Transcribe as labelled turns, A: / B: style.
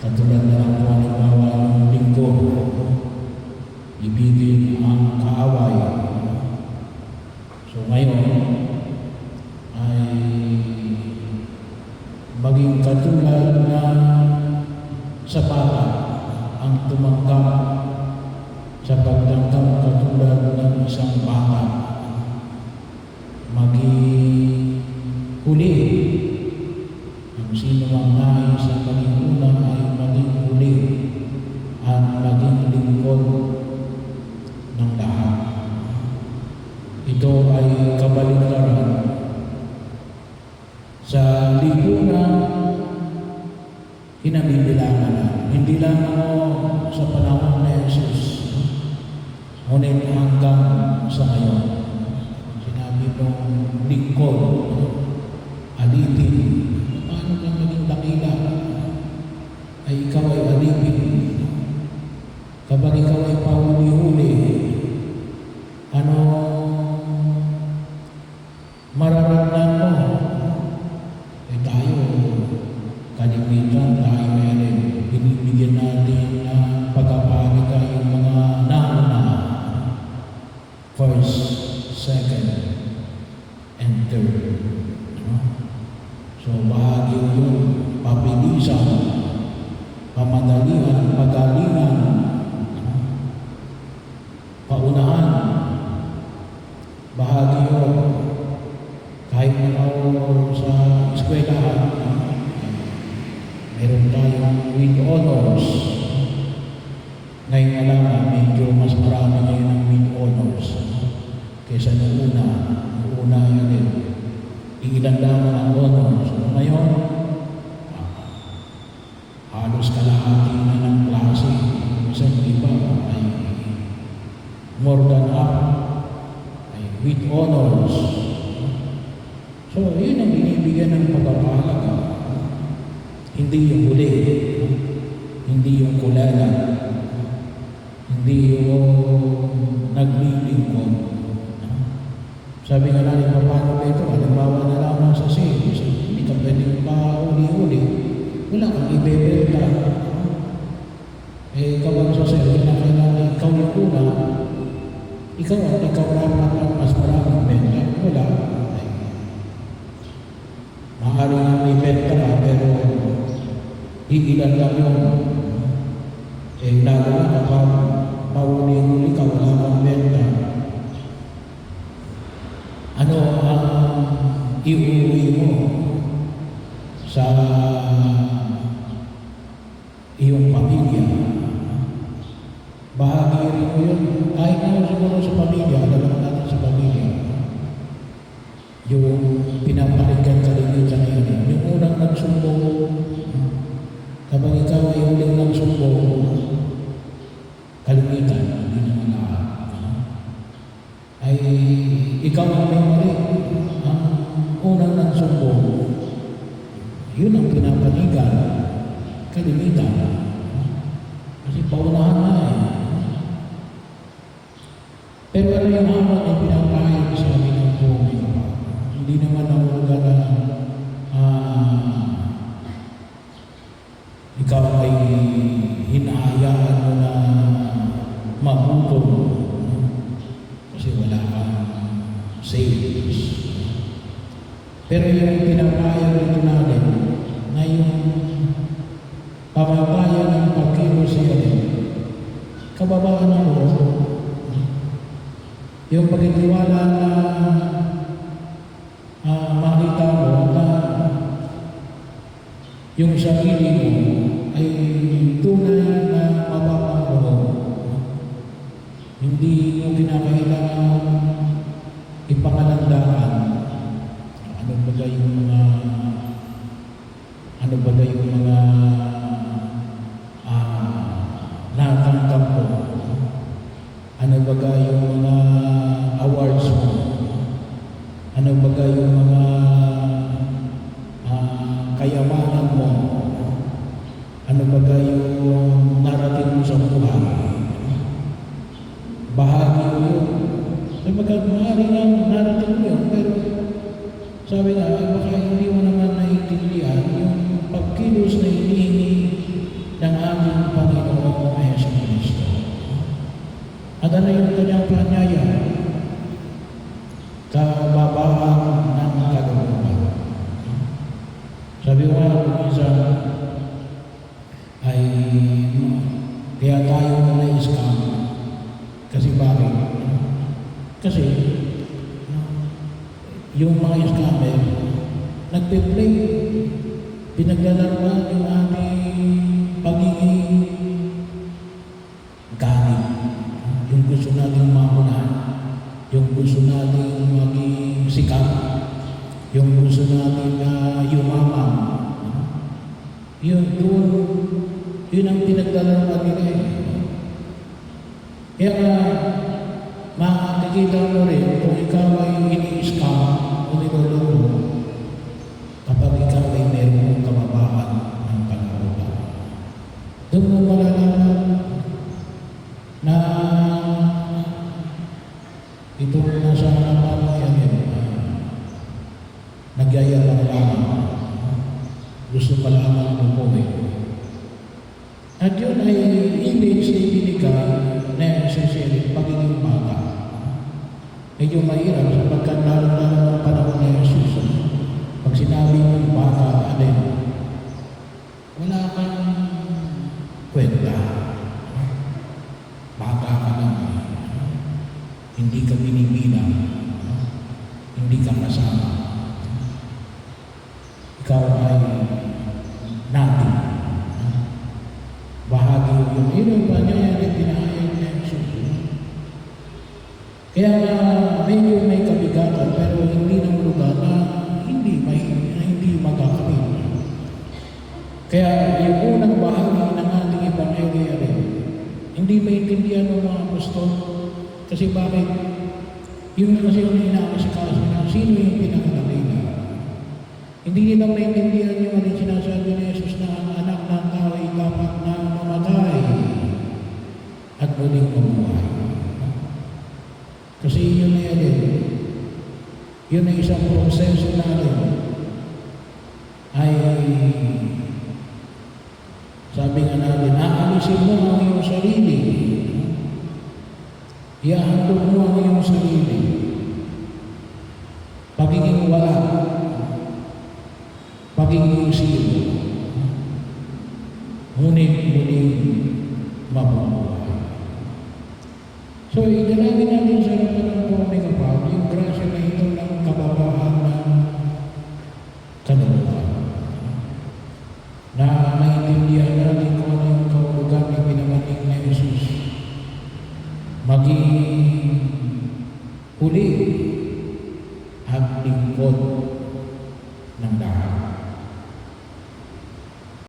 A: Katulad na lang po halimbawa ng linggo, ibigin ang kaaway. So ngayon ay maging katulad na sa bata ang tumanggap sa pagtanggap katulad ng isang bata. Maging huli. Ang sino mang nais sa maging una ay maging huli at maging lingkod ng lahat. Ito ay kabaligtaran sa lipunan kinamibilangan na. Hindi lang sa panahon ni Jesus, ngunit hanggang sa ngayon. Sinabi mong lingkod, alipin. Paano ka maging dakila? Ay ikaw ay alipin. Kapag ikaw ay pahuli-huli, ano mararamdaman mo? Eh tayo, kalimitan tayo ngayon, binibigyan natin na pagkapalika yung mga nauna, first, second, and third. So bahagi yun, pabilisan, pamadalian, pagalingan, paunahan, bahagi yun, kahit ano sa eskwelahan, meron tayong with honors. Ngayon na lang, medyo mas marami ngayon ang with honors kaysa nung una. Nung una yun din. Ilan lamang ang honors. Ngayon, halos kalahati na ng klase. Isang iba ay more than half ay with honors. So, yun ang binibigyan ng pagpapahalaga. Hindi yung huli, hindi yung kulala, hindi yung naglilingkod. Sabi nga natin, paano ba ito? Halimbawa na lamang sa sales, hindi ka pwedeng pa-uli-uli. Wala kang ibebenta. Eh, kapag sa sales, kailangan ikaw yung una, ikaw dapat ang mas maraming benta. Wala. Maaaring ang may benta ka, pero iilan lang yun. Eh, lalo na kapag pauli-uli ka, wala kang benta. Ano ang iuwi mo sa iyong pamilya? Bahagi rin mo yun. Kahit na siguro sa pamilya, alam natin sa pamilya. Yung pinapakinggan kalimitan na yun. Yung unang nagsumbong, kapag ikaw ay huling nagsumbong, kalimitan, hindi naman lahat. Ay ikaw ang may mali. Ang unang nagsumbong, yun ang pinapanigan, kalimitan. Kasi paunahan na eh. Pero ano yung hamon ay pinapahayag sa amin ng buhay? Hindi naman ang mga na ikaw ay hinahayaan mo na mabuto kasi wala kang savings. Pero yung pinapahayag nito natin na yung pamatayan ng pagkilos siya kababaan ng Lord, yung pagtitiwala na makita mo na yung sarili mo ay tunay na mababang loob. Hindi mo kinakailangan ipangalandakan. Ano ba yung mga natanggap mo? Ano ba yung mga awards mo? Ano ba yung mga kayamanan mo? Ano ba yung narating mo sa buhay? Bahagi mo yun. Sapagkat maaari nga narating mo yun, pero sabi nga, baka hindi mo naman naiintindihan yung pagkilos na hindi kababaan ng kalooban. Sabi ko nga kung minsan ay kaya tayo na-scam. Kasi bakit? Kasi yung mga scammer nagpe-play, pinaglalaroan yung ating pagiging galing. Yung gusto nating mamunan, yung gusto nating maging sikat, yung gusto nating yumaman. Yun ang pinaglalaroan nila eh. Kaya makikita mo rin kung ikaw ay ini-scam o niloloko kapag ikaw ay mayroong kababaan ng kalooban. Doon mo malalaman na itong nasa harapan mo yan nagyayabang lamang. Gusto pa lamang umuwi. At yun ay image na ibinigay na essentially pagiging bata. Medyo mahirap sapagkat lalo-lalo ng panahon na Jesus. Pag sinabi mong bata, alin, wala kang kwenta. Bata ka lang. Hindi ka binibilang. Hindi ka kasama. Ikaw ay natin. Bahagi yun. Yun ang pangyayari pinahayag na Jesus. Kaya medyo may kabigatan pero hindi ng lugar na hindi magakamit. Kaya yung unang bahagi ng ating Ebanghelyo rin, hindi maintindihan ng mga apostol. Kasi bakit? Yun kasi yung inaasikaso na sino yung pinakalalina. Hindi nila maintindihan yung ano sinasabi ni Jesus na ang anak ng tao ay dapat na mamatay at muling mabuhay. Kasi yun na yan eh. Yun ay isang proseso natin ay sabi nga natin, aalisin mo ang iyong sarili. Ihahandog mo ang iyong sarili. Pagiging wala. Pagiging silo. Ngunit muling mabubuhay. So, idalangin natin sa harapan ng Panginoon kapag yung grasya na ito ng kababaan ng kalooban. Na maintindihan natin kung ano yung kahulugan na pinamating na Jesus. Maging huli at lingkod